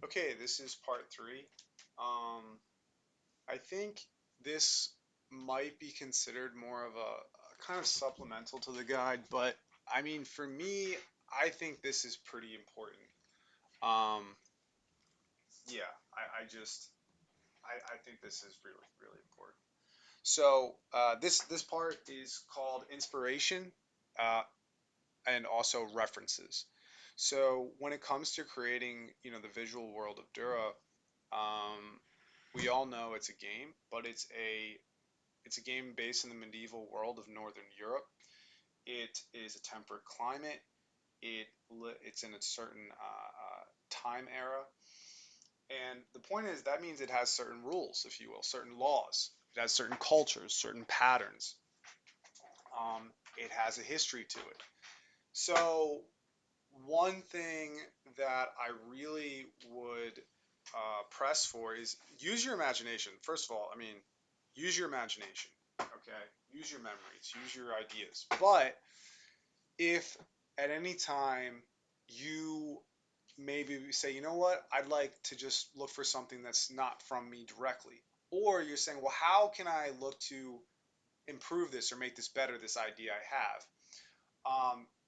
Okay, this is part three. I think this might be considered more of a kind of supplemental to the guide, but I mean, for me, I think this is pretty important. Um, yeah, I think this is really, really important. So this part is called inspiration uh, and also references. So when it comes to creating, the visual world of Dura, um, we all know it's a game, but it's a game based in the medieval world of Northern Europe. It is a temperate climate. It's in a certain time era, and the point is that means it has certain rules, if you will, certain laws. It has certain cultures, certain patterns. It has a history to it. So one thing that I really would press for is use your imagination. First of all, I mean, use your imagination. Okay, use your memories, use your ideas. But if at any time you maybe say, you know what, I'd like to just look for something that's not from me directly, or you're saying, well, how can I look to improve this or make this better, this idea I have?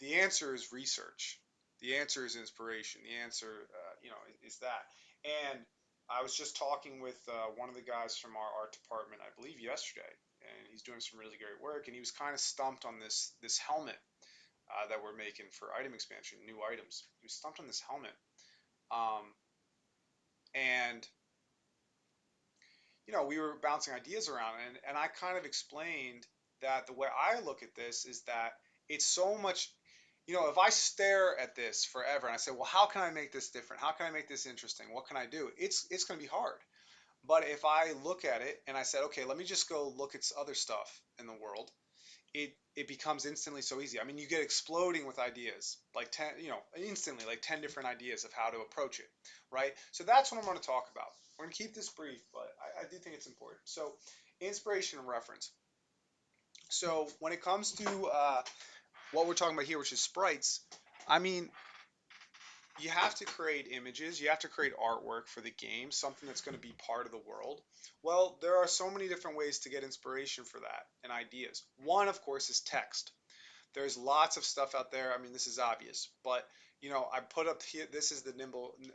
The answer is research. The answer is inspiration. The answer, is that. And I was just talking with one of the guys from our art department, I believe yesterday, and he's doing some really great work. And he was kind of stumped on this helmet that we're making for item expansion, new items. He was stumped on this helmet, um, and we were bouncing ideas around, and I kind of explained that the way I look at this is that it's so much. If I stare at this forever and I say, well, how can I make this different? How can I make this interesting? What can I do? It's going to be hard. But if I look at it and I said, okay, let me just go look at other stuff in the world, it becomes instantly so easy. I mean, you get exploding with ideas, like 10, instantly, like 10 different ideas of how to approach it, right? So that's what I'm going to talk about. We're going to keep this brief, but I do think it's important. So, inspiration and reference. So, when it comes to what we're talking about here, which is sprites, I mean, you have to create images, you have to create artwork for the game, something that's going to be part of the world. Well, there are so many different ways to get inspiration for that and ideas. One, of course, is text. There's lots of stuff out there. I mean, this is obvious, but I put up here. This is the Nibelungen.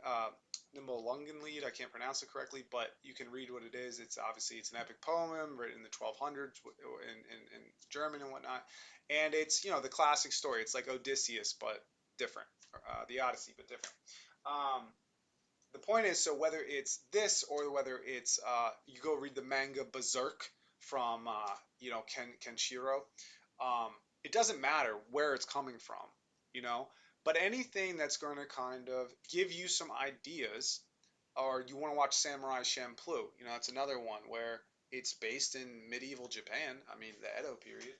I can't pronounce it correctly, but you can read what it is. It's an epic poem written in the 1200s in German and whatnot, and it's the classic story. It's like Odysseus, but different. The Odyssey, but different. Um, the point is, so whether it's this or whether it's you go read the manga Berserk from Kenshiro, um, it doesn't matter where it's coming from, you know. But anything that's going to kind of give you some ideas, or you want to watch Samurai Champloo, that's another one where it's based in medieval Japan. I mean, the Edo period.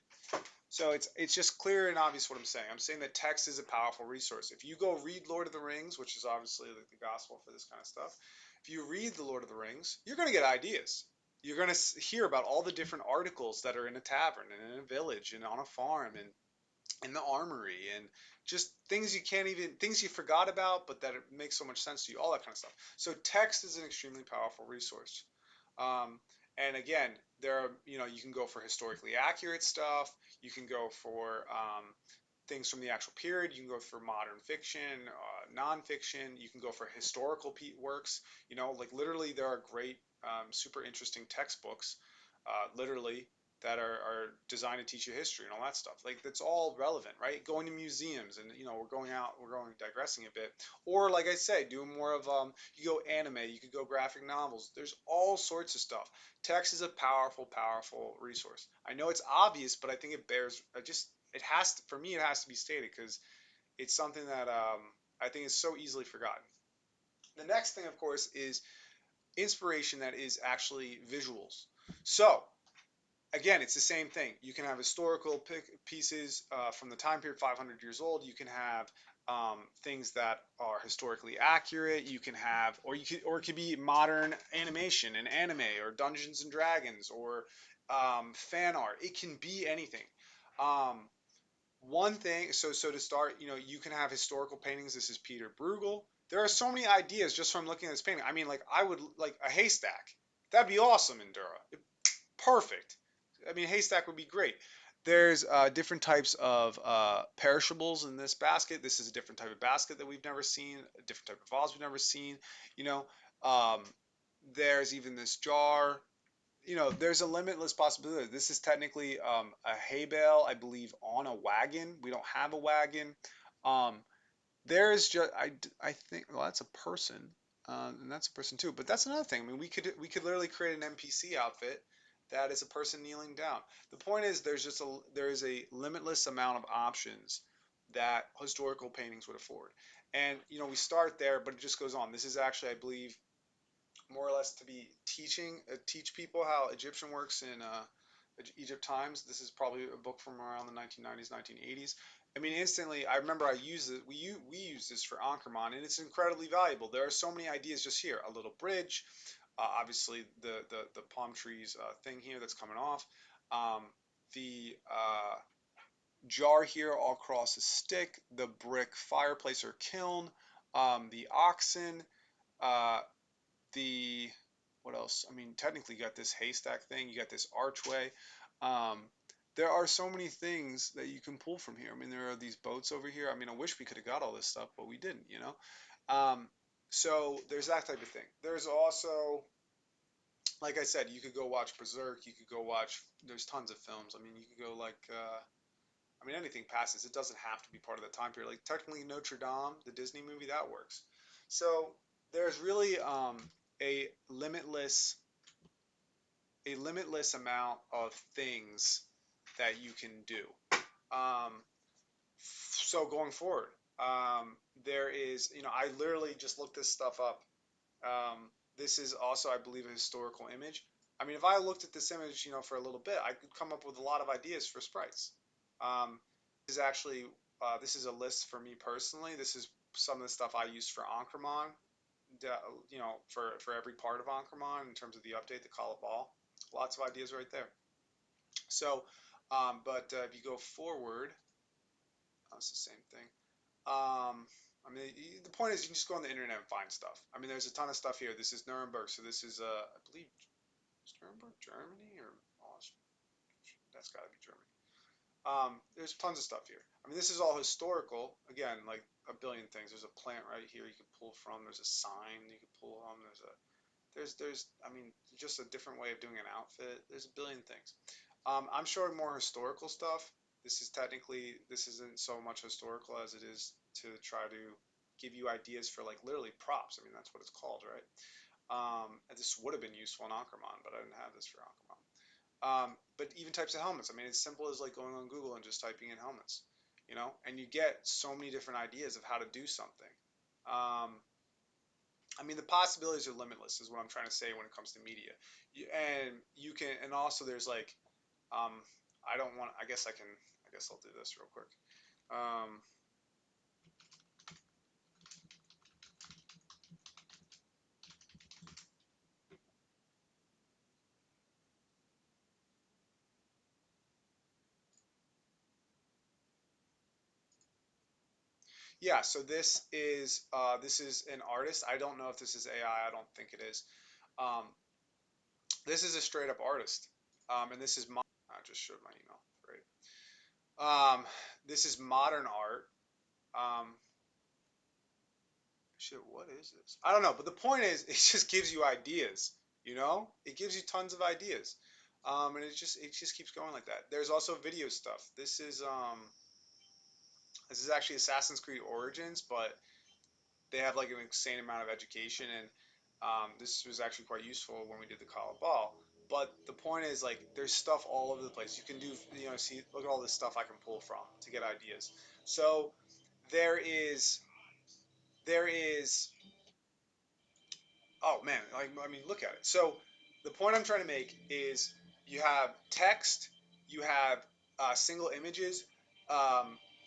So it's just clear and obvious what I'm saying. I'm saying that text is a powerful resource. If you go read Lord of the Rings, which is obviously like the gospel for this kind of stuff, if you read the Lord of the Rings, you're going to get ideas. You're going to hear about all the different articles that are in a tavern and in a village and on a farm and in the armory and just things you forgot about, but that it makes so much sense to you, all that kind of stuff. So text is an extremely powerful resource. Um, and again, you can go for historically accurate stuff. You can go for things from the actual period. You can go for modern fiction, nonfiction. You can go for historical works. Like literally, there are great, super interesting textbooks, literally that are designed to teach you history and all that stuff. Like that's all relevant, right? Going to museums and we're going digressing a bit. Or like I say, doing more of you go anime, you could go graphic novels. There's all sorts of stuff. Text is a powerful, powerful resource. I know it's obvious, but I think it bears just it has to, for me it has to be stated because it's something that I think is so easily forgotten. The next thing, of course, is inspiration that is actually visuals. So again, it's the same thing. You can have historical pieces from the time period 500 years old. You can have things that are historically accurate. You can have, or it could be modern animation and anime, or Dungeons and Dragons, or fan art. It can be anything. Um, One thing, so to start, you can have historical paintings. This is Peter Bruegel. There are so many ideas just from looking at this painting. I mean, like I would like a haystack. That'd be awesome in Dura. Perfect. I mean, haystack would be great. There's different types of perishables in this basket. This is a different type of basket that we've never seen, a different type of vase we've never seen. You know, um, there's even this jar. There's a limitless possibility. This is technically a hay bale, I believe, on a wagon. We don't have a wagon. Um, there's just I think well that's a person, and that's a person too. But that's another thing. I mean, we could literally create an NPC outfit that is a person kneeling down. The point is there is a limitless amount of options that historical paintings would afford. And we start there, but it just goes on. This is actually, I believe, more or less to be teach people how Egyptian works in Egypt times. This is probably a book from around the 1990s, 1980s. I mean, instantly, I remember I used it. We use this for Ankerman, and it's incredibly valuable. There are so many ideas just here. A little bridge, obviously the palm trees thing here that's coming off, the jar here all across a stick, the brick fireplace or kiln, the oxen, uh, the what else? I mean, technically, you got this haystack thing, you got this archway. Um, there are so many things that you can pull from here. I mean, there are these boats over here. I mean, I wish we could have got all this stuff, but we didn't. Um, so there's that type of thing. There's also, like I said, you could go watch Berserk. You could go watch. There's tons of films. I mean, you could go like. I mean, anything passes. It doesn't have to be part of the time period. Like technically, Notre Dame, the Disney movie, that works. So there's really a limitless a limitless amount of things that you can do. Um, so going forward, there is, I literally just looked this stuff up. This is also, I believe, a historical image. I mean, if I looked at this image, for a little bit, I could come up with a lot of ideas for sprites. This is actually, this is a list for me personally. This is some of the stuff I used for Ankramon, for every part of Ankramon in terms of the update, the call of ball. Lots of ideas right there. So, but if you go forward, it's the same thing. I mean, the point is you can just go on the internet and find stuff. I mean, there's a ton of stuff here. This is Nuremberg, so this is, I believe, is Nuremberg Germany or Austria? That's got to be Germany. There's tons of stuff here. I mean, this is all historical. Again, like a billion things. There's a plant right here you could pull from. There's a sign you could pull from. There's I mean, just a different way of doing an outfit. There's a billion things. I'm showing more historical stuff. This isn't so much historical as it is to try to give you ideas for like literally props. I mean, that's what it's called, right? And this would have been useful in Ankramon, but I didn't have this for Ankramon. But even types of helmets. I mean, it's simple as like going on Google and just typing in helmets, and you get so many different ideas of how to do something. Um, I mean, the possibilities are limitless, is what I'm trying to say when it comes to media. And you can, and also there's like, um, I don't want. I guess I'll do this real quick. Um, yeah. So this is an artist. I don't know if this is AI. I don't think it is. Um, this is a straight up artist. And this is I just showed my email. Right. This is modern art. Um, Shit, what is this? I don't know, but the point is, it just gives you ideas. It gives you tons of ideas, and it just keeps going like that. There's also video stuff. This is actually Assassin's Creed Origins, but they have like an insane amount of education, and this was actually quite useful when we did the Call of Ball. But the point is, like, there's stuff all over the place. You can do, see, look at all this stuff I can pull from to get ideas. So there is, there is Oh man, I mean, look at it. So the point I'm trying to make is you have text, you have single images.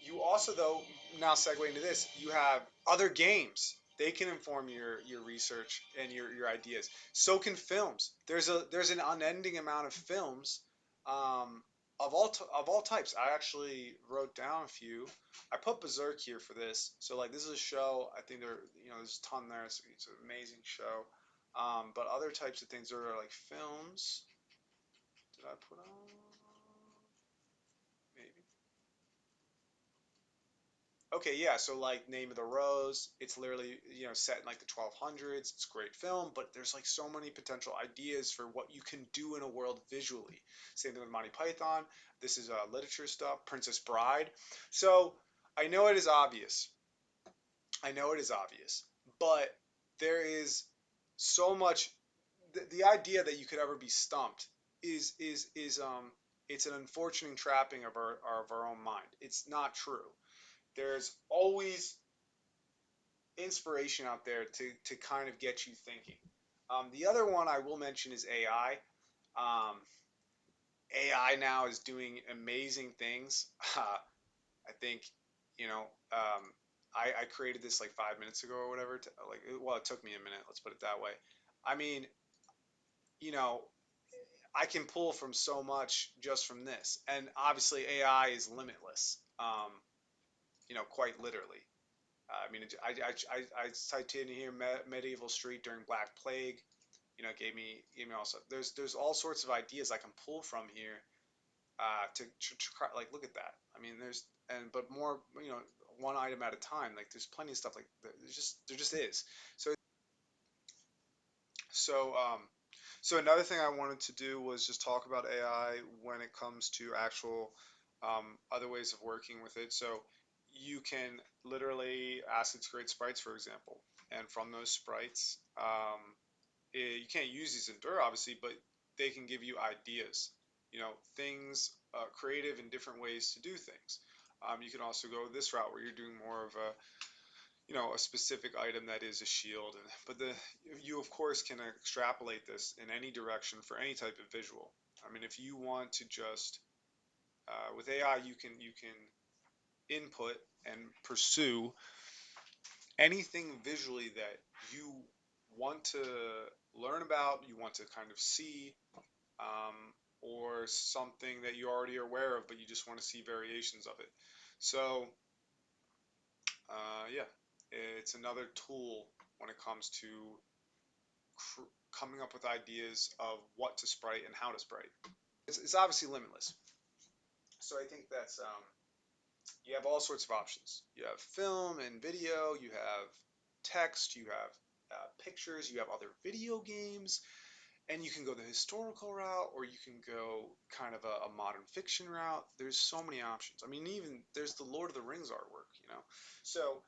You also, though, now segue into this, you have other games. They can inform your research and your ideas. So can films. There's an unending amount of films, of all types. I actually wrote down a few. I put Berserk here for this. So like this is a show. I think they're there's a ton there. It's an amazing show. But other types of things, there are like films. Did I put on? Maybe. Okay, yeah. So like Name of the Rose, it's literally set in like the 1200s. It's a great film, but there's like so many potential ideas for what you can do in a world visually. Same thing with Monty Python. This is literature stuff. Princess Bride. So I know it is obvious. I know it is obvious, but there is so much. The idea that you could ever be stumped is it's an unfortunate trapping of our own mind. It's not true. There's always inspiration out there to kind of get you thinking. The other one I will mention is AI. AI now is doing amazing things. I think, you know, um, I created this like 5 minutes ago or whatever. Well, it took me a minute. Let's put it that way. I mean, you know, I can pull from so much just from this, and obviously AI is limitless. Quite literally. I mean, I typed in here medieval street during Black Plague. Gave me also. There's all sorts of ideas I can pull from here to try, like look at that. I mean, but more one item at a time. Like there's plenty of stuff like there just is. So so um so another thing I wanted to do was just talk about AI when it comes to actual other ways of working with it. So you can literally ask it to create sprites, for example, and from those sprites, you can't use these in Dura, obviously, but they can give you ideas, things creative and different ways to do things. You can also go this route where you're doing more of a specific item that is a shield, but you of course can extrapolate this in any direction for any type of visual. I mean, if you want to just with AI, you can input and pursue anything visually that you want to learn about, you want to kind of see, um, or something that you already are aware of, but you just want to see variations of it. So, yeah, it's another tool when it comes to coming up with ideas of what to sprite and how to sprite. It's obviously limitless. So I think you have all sorts of options. You have film and video, you have text, you have pictures, you have other video games, and you can go the historical route or you can go kind of a modern fiction route. There's so many options. I mean, even there's the Lord of the Rings artwork. So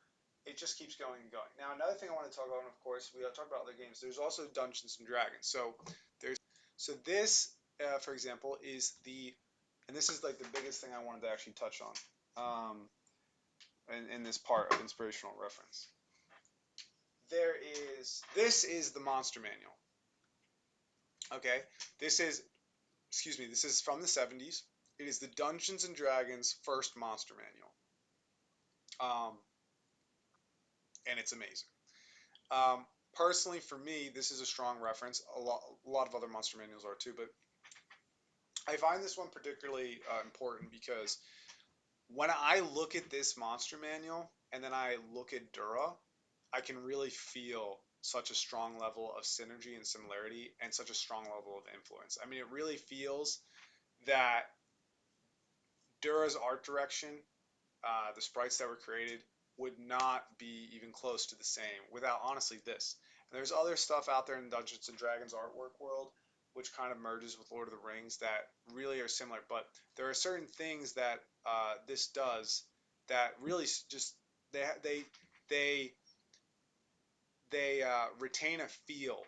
it just keeps going and going. Now, another thing I want to talk about, and of course, we talk about other games. There's also Dungeons and Dragons. So this, for example, and this is like the biggest thing I wanted to actually touch on, in this part of inspirational reference. This is the monster manual. Okay, this is excuse me, this is from the 70s. It is the Dungeons and Dragons first monster manual, um, and it's amazing. Um, Personally, for me, this is a strong reference. A lot of other monster manuals are too, but I find this one particularly important because when I look at this monster manual and then I look at Dura, I can really feel such a strong level of synergy and similarity and such a strong level of influence. I mean, it really feels that Dura's art direction, the sprites that were created, would not be even close to the same without honestly this. And there's other stuff out there in Dungeons and Dragons artwork world which kind of merges with Lord of the Rings that really are similar, but there are certain things that this does that really just they they they retain a feel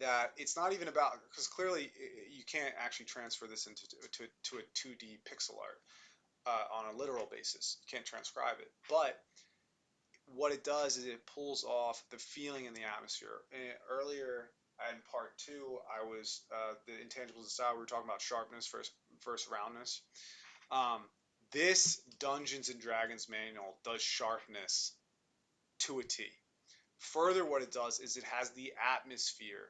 that it's not even about, because clearly you can't actually transfer this into to a 2D pixel art on a literal basis. You can't transcribe it, but what it does is it pulls off the feeling in the atmosphere. Earlier in part two, I was the intangibles aside, we were talking about sharpness versus roundness. Um, this Dungeons and Dragons manual does sharpness to a T. Further, what it does is it has the atmosphere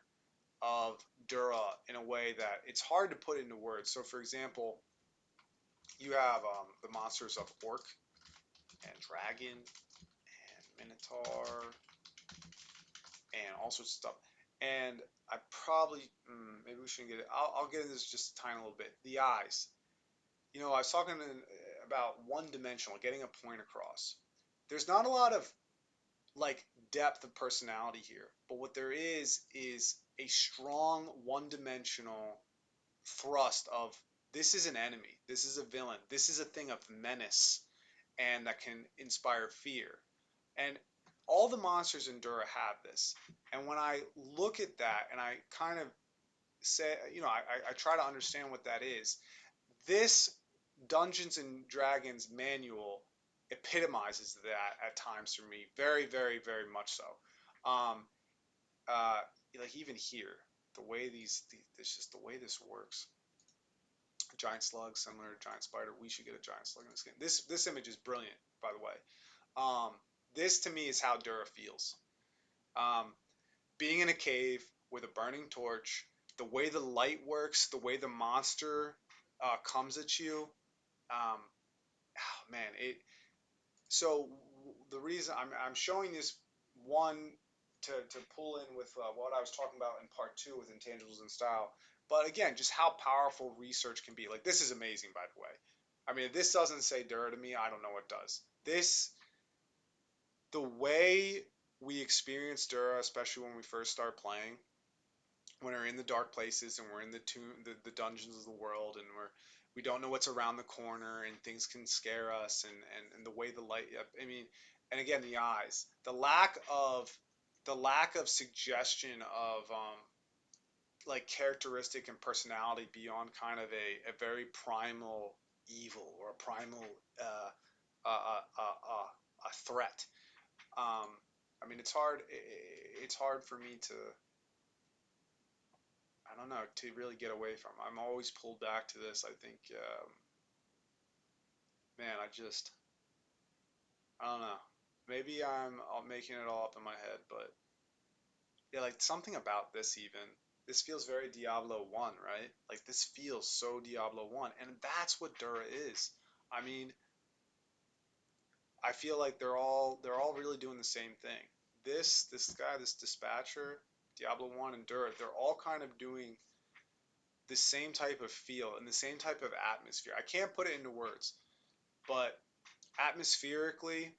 of Dura in a way that it's hard to put into words. So, for example, you have the monsters of Orc and Dragon Minotaur, and all sorts of stuff. And I probably, maybe we shouldn't get it. I'll get into this just a tiny little bit. The eyes. I was talking about one dimensional, getting a point across. There's not a lot of like depth of personality here, but what there is a strong one dimensional thrust of this is an enemy, this is a villain, this is a thing of menace, and that can inspire fear. And all the monsters in Dura have this. And when I look at that and I kind of say, I try to understand what that is, this Dungeons and Dragons manual epitomizes that at times for me, very, very, very much so. Um, uh, like even here, the way this just the way this works. Giant slug, similar to giant spider. We should get a giant slug in this game. This image is brilliant, by the way. Um, this to me is how Dura feels. Um, being in a cave with a burning torch, the way the light works, the way the monster comes at you. Um, oh man, it. So the reason I'm showing this one to pull in with what I was talking about in part two with intangibles and style. But again, just how powerful research can be. Like this is amazing, by the way. I mean, if this doesn't say Dura to me, I don't know what does. The way we experience Dura, especially when we first start playing, when we're in the dark places and we're in the dungeons of the world, and we don't know what's around the corner, and things can scare us, and the way the light, I mean, and again the eyes, the lack of suggestion of like characteristic and personality beyond kind of a very primal evil or a primal uh, a threat. um, I mean, it's hard for me to, I don't know, to really get away from. I'm always pulled back to this. I think, man, I don't know. Maybe I'm making it all up in my head, but yeah, like something about this even. This feels very Diablo 1, right? Like this feels so Diablo 1, and that's what Dura is. I mean, I feel like they're all really doing the same thing. This guy, this dispatcher, Diablo 1 and Dura, they're all kind of doing the same type of feel and the same type of atmosphere. I can't put it into words, but atmospherically,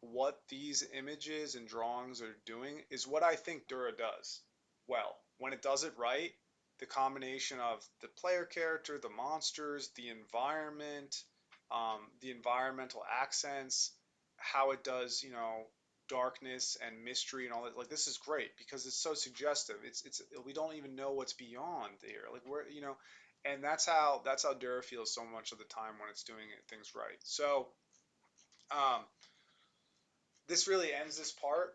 what these images and drawings are doing is what I think Dura does well. When it does it right, the combination of the player character, the monsters, the environmental accents, how it does, darkness and mystery and all that. Like this is great because it's so suggestive. It's we don't even know what's beyond there. Like we're. And that's how Dura feels so much of the time when it's doing things right. So um, this really ends this part.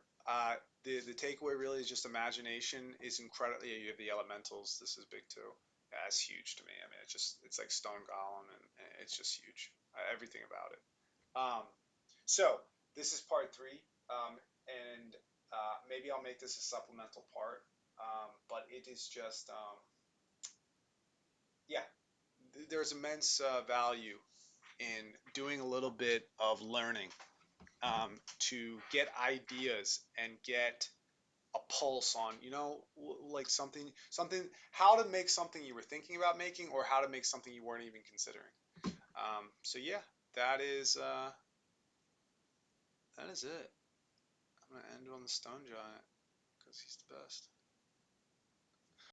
The takeaway really is just imagination is incredibly. You have the elementals. This is big too. Yeah, it's huge to me. I mean, it's like Stone Golem, and it's just huge. Everything about it. So this is part three, and maybe I'll make this a supplemental part. But it is just yeah. There's immense value in doing a little bit of learning to get ideas and get a pulse on, like something, how to make something you were thinking about making, or how to make something you weren't even considering. So yeah, that is uh, that is it. I'm gonna end it on the stone giant because he's the best.